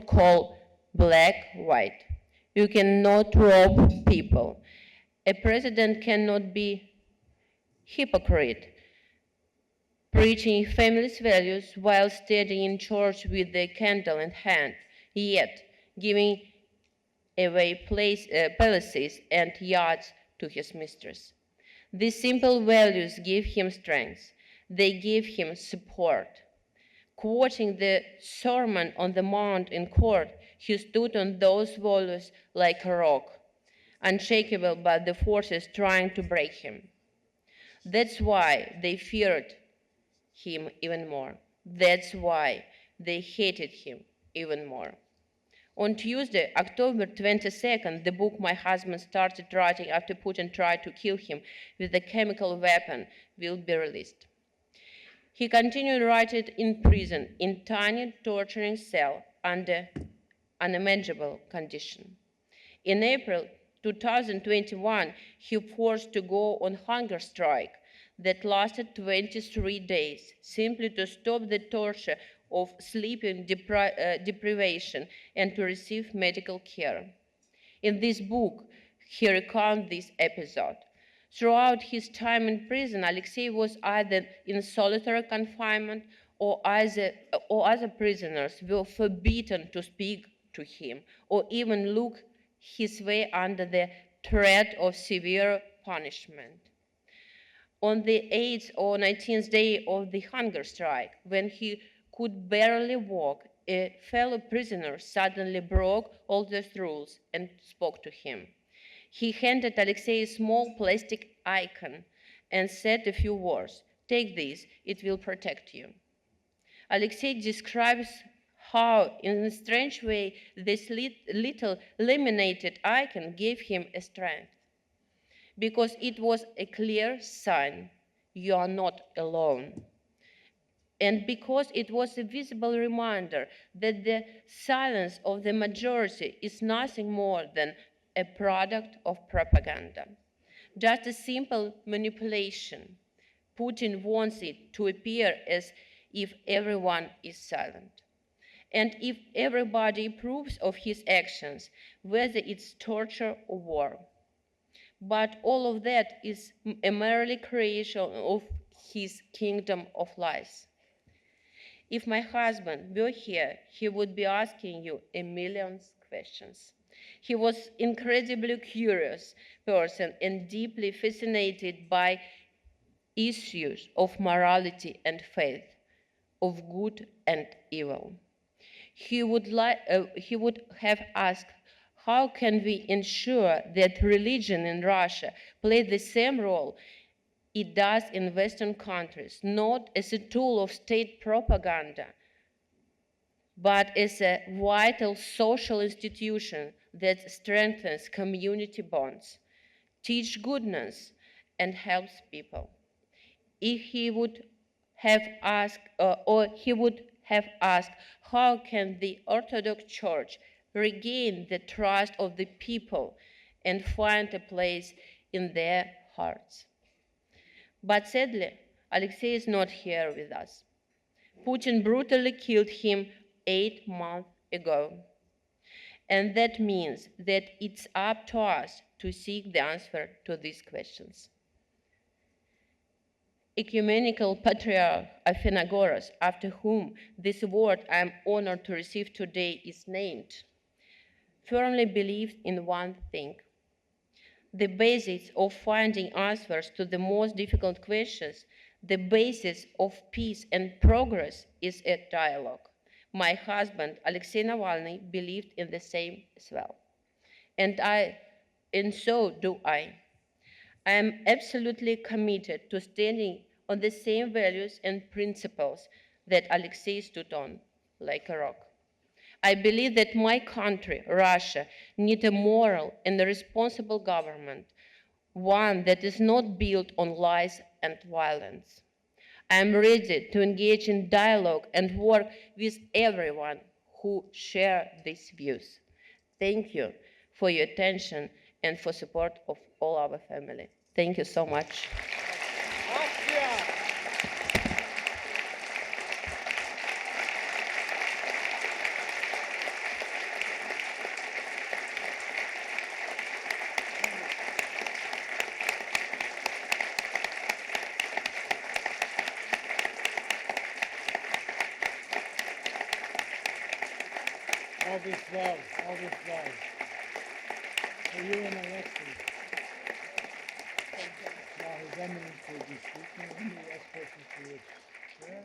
call black white. You cannot rob people. A president cannot be Hypocrite, preaching feminist values while standing in church with the candle in hand, yet giving away palaces and yachts to his mistress. These simple values give him strength. They give him support. Quoting the Sermon on the Mount in court, he stood on those values like a rock, unshakable by the forces trying to break him. That's why they feared him even more. That's why they hated him even more. On Tuesday, October 22nd, the book my husband started writing after Putin tried to kill him with a chemical weapon will be released. He continued writing in prison, in tiny torturing cell under unimaginable conditions. In April 2021, he forced to go on hunger strike that lasted 23 days, simply to stop the torture of sleeping deprivation and to receive medical care. In this book, he recounts this episode. Throughout his time in prison, Alexei was either in solitary confinement or other prisoners were forbidden to speak to him or even look his way under the threat of severe punishment. On the 8th or 19th day of the hunger strike, when he could barely walk, a fellow prisoner suddenly broke all those rules and spoke to him. He handed Alexei a small plastic icon and said a few words. "Take this, it will protect you." Alexei describes how, in a strange way, this little laminated icon gave him a strength. Because it was a clear sign, you are not alone. And because it was a visible reminder that the silence of the majority is nothing more than a product of propaganda. Just a simple manipulation. Putin wants it to appear as if everyone is silent. And if everybody approves of his actions, whether it's torture or war. But all of that is a merely creation of his kingdom of lies. If my husband were here, he would be asking you a million questions. He was incredibly curious person and deeply fascinated by issues of morality and faith, of good and evil. He would have asked, how can we ensure that religion in Russia plays the same role it does in Western countries, not as a tool of state propaganda, but as a vital social institution that strengthens community bonds, teaches goodness, and helps people? If he would have asked, how can the Orthodox Church regain the trust of the people and find a place in their hearts? But sadly, Alexei is not here with us. Putin brutally killed him 8 months ago. And that means that it's up to us to seek the answer to these questions. Ecumenical Patriarch Athenagoras, after whom this award I am honored to receive today is named, firmly believed in one thing. The basis of finding answers to the most difficult questions, the basis of peace and progress is a dialogue. My husband, Alexei Navalny, believed in the same as well. And so do I. I am absolutely committed to standing on the same values and principles that Alexei stood on, like a rock. I believe that my country, Russia, needs a moral and a responsible government, one that is not built on lies and violence. I am ready to engage in dialogue and work with everyone who shares these views. Thank you for your attention and for support of all our family. Thank you so much. All this love, all this love. For you and Alexei. Now His Eminence will be speaking. Let me escort you to his chair.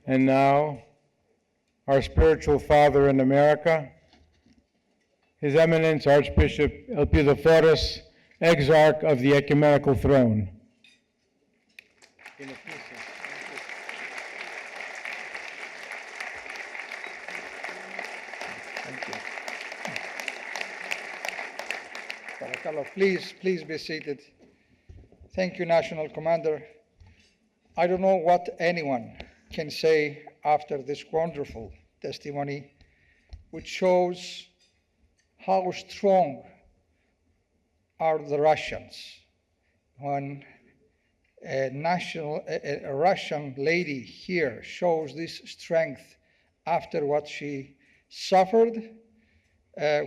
And now, our spiritual father in America, His Eminence Archbishop Elpidophoros, Exarch of the Ecumenical Throne. Thank you. Barakallah. Please be seated. Thank you, National Commander. I don't know what anyone can say after this wonderful testimony, which shows how strong are the Russians when a Russian lady here shows this strength after what she suffered.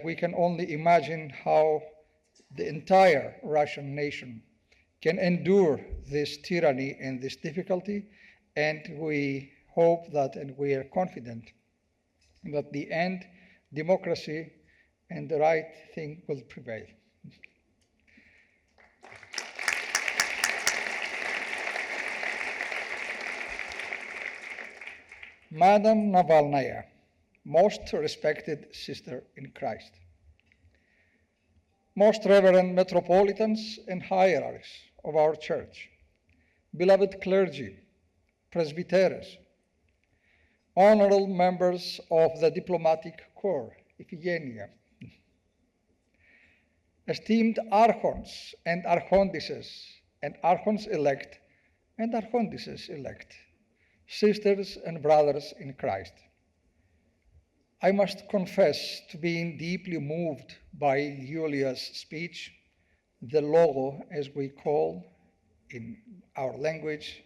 We can only imagine how the entire Russian nation can endure this tyranny and this difficulty, and we hope that, and we are confident that the end, democracy and the right thing will prevail. Madam Navalnaya, most respected sister in Christ, most reverend metropolitans and hierarchs of our church, beloved clergy, presbyteros, honorable members of the diplomatic corps, Iphigenia, esteemed Archons and Archondises and Archons-elect and Archondises-elect, sisters and brothers in Christ. I must confess to being deeply moved by Yulia's speech, the logo, as we call in our language,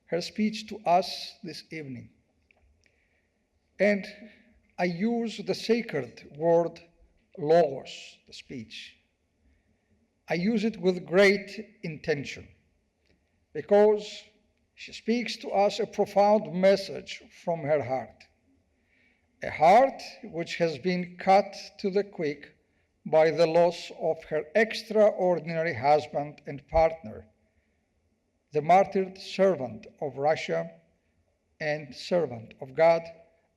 her speech to us this evening. And I use the sacred word logos, the speech. I use it with great intention because she speaks to us a profound message from her heart, a heart which has been cut to the quick by the loss of her extraordinary husband and partner, the martyred servant of Russia and servant of God,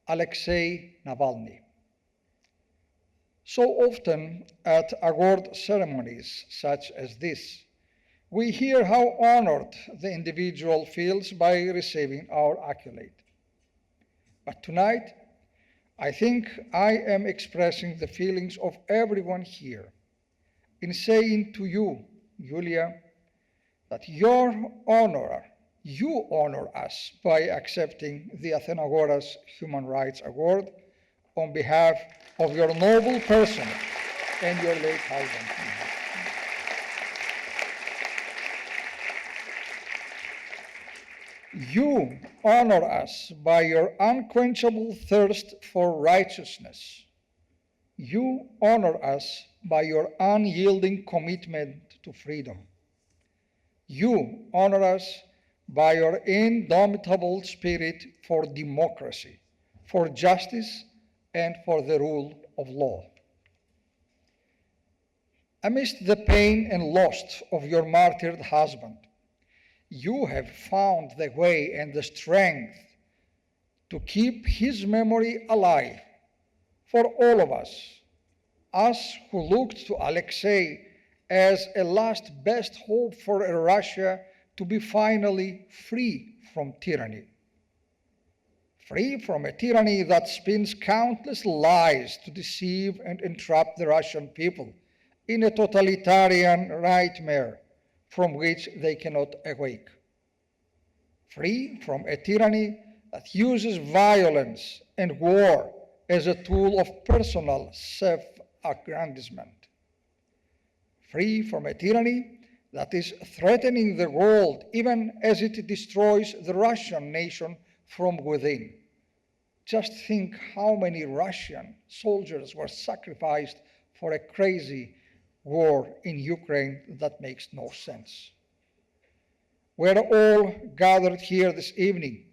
Alexei Navalny. So often at award ceremonies such as this, we hear how honored the individual feels by receiving our accolade. But tonight, I think I am expressing the feelings of everyone here in saying to you, Yulia, that you honor us by accepting the Athenagoras Human Rights Award on behalf of your noble person and your late husband. You honor us by your unquenchable thirst for righteousness. You honor us by your unyielding commitment to freedom. You honor us by your indomitable spirit for democracy, for justice, and for the rule of law. Amidst the pain and loss of your martyred husband, you have found the way and the strength to keep his memory alive for all of us who looked to Alexei as a last best hope for Russia to be finally free from tyranny. Free from a tyranny that spins countless lies to deceive and entrap the Russian people in a totalitarian nightmare from which they cannot awake. Free from a tyranny that uses violence and war as a tool of personal self-aggrandizement. Free from a tyranny that is threatening the world even as it destroys the Russian nation from within. Just think how many Russian soldiers were sacrificed for a crazy war in Ukraine that makes no sense. We're all gathered here this evening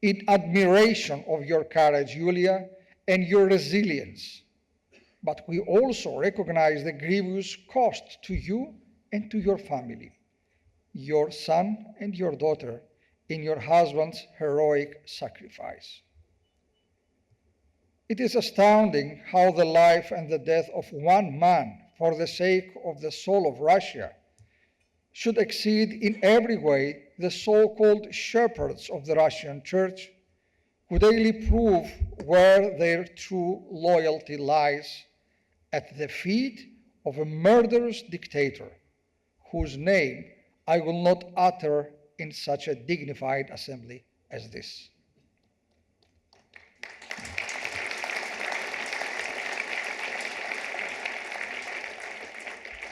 in admiration of your courage, Yulia, and your resilience. But we also recognize the grievous cost to you and to your family, your son and your daughter, in your husband's heroic sacrifice. It is astounding how the life and the death of one man for the sake of the soul of Russia should exceed in every way the so-called shepherds of the Russian Church, who daily prove where their true loyalty lies, at the feet of a murderous dictator, whose name I will not utter in such a dignified assembly as this.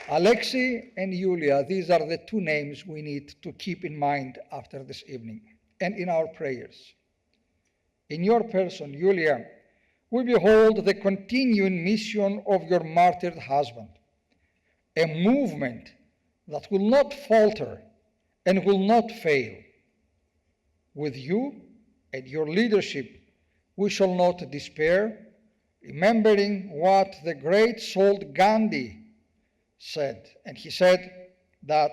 Alexei and Yulia, these are the two names we need to keep in mind after this evening and in our prayers. In your person, Yulia, we behold the continuing mission of your martyred husband, a movement that will not falter and will not fail. With you and your leadership, we shall not despair, remembering what the great soul Gandhi said. And he said that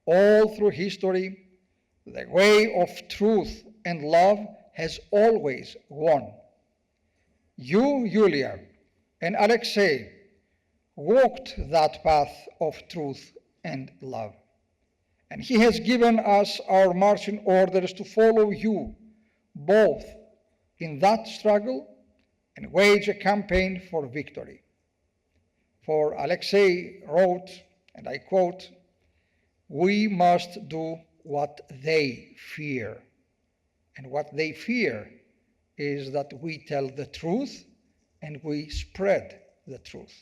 all through history, the way of truth and love has always won. You, Yulia, and Alexei walked that path of truth and love. And he has given us our marching orders to follow you, both in that struggle and wage a campaign for victory. For Alexei wrote, and I quote, "We must do what they fear." And what they fear is that we tell the truth and we spread the truth.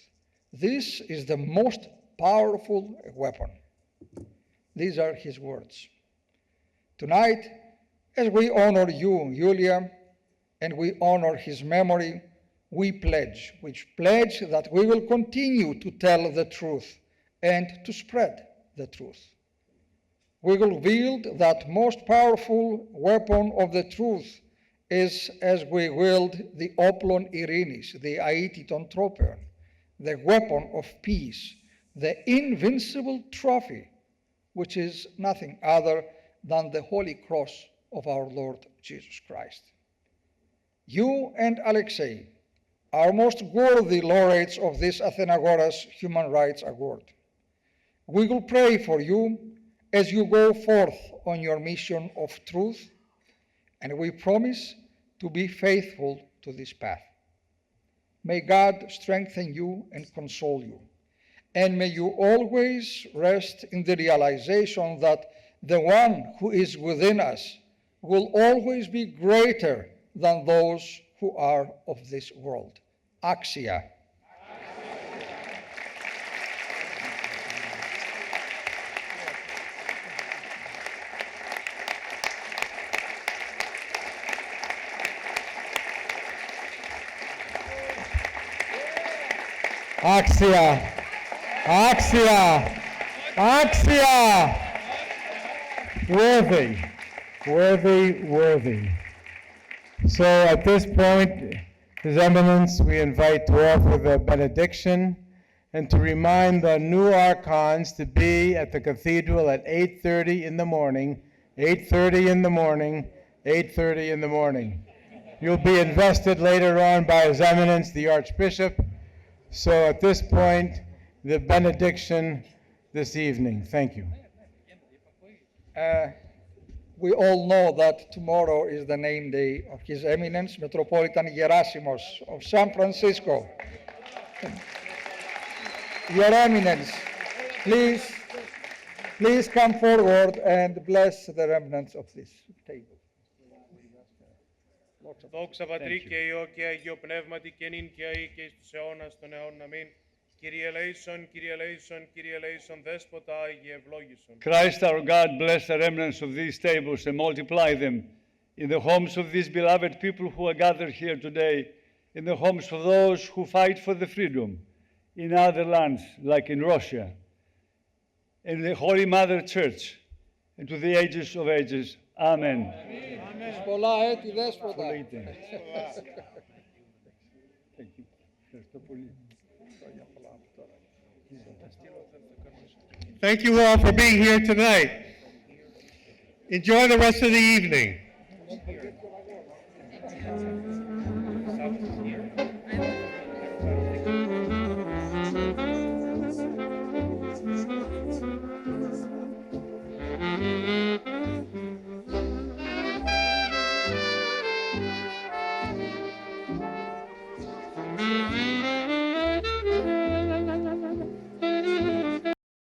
This is the most powerful weapon. These are his words. Tonight, as we honor you, Yulia, and we honor his memory, we pledge that we will continue to tell the truth and to spread the truth. We will wield that most powerful weapon of the truth is as we wield the oplon irinis, the aetiton tropeon, the weapon of peace, the invincible trophy, which is nothing other than the Holy Cross of our Lord Jesus Christ. You and Alexei are most worthy laureates of this Athenagoras Human Rights Award. We will pray for you as you go forth on your mission of truth, and we promise to be faithful to this path. May God strengthen you and console you, and may you always rest in the realization that the one who is within us will always be greater than those who are of this world. Axia. Axia, Axia, Axia! Worthy, worthy, worthy. So at this point, His Eminence, we invite to offer the benediction and to remind the new Archons to be at the cathedral at 8:30 in the morning, 8:30 in the morning, 8:30 in the morning. You'll be invested later on by His Eminence, the Archbishop. So at this point, the benediction this evening. Thank you. We all know that tomorrow is the name day of His Eminence, Metropolitan Gerasimos of San Francisco. Your Eminence, please come forward and bless the remnants of this table. Δόξα Πατρί και Υιό και Αγίο Πνεύματι και νυν και αεί και εις τους αιώνας των αιώνων. Αμήν. Kyrie eleison, Kyrie eleison, Kyrie eleison, Despota Agie ευλόγησον. Christ our God, bless the remnants of these tables and multiply them in the homes of these beloved people who are gathered here today, in the homes of those who fight for the freedom, in other lands, like in Russia, and the Holy Mother Church, and to the ages of ages. Amen. Πολλά έτη δέσποτα. Thank you. Ευχαριστώ πολύ. Thank you all for being here tonight. Enjoy the rest of the evening.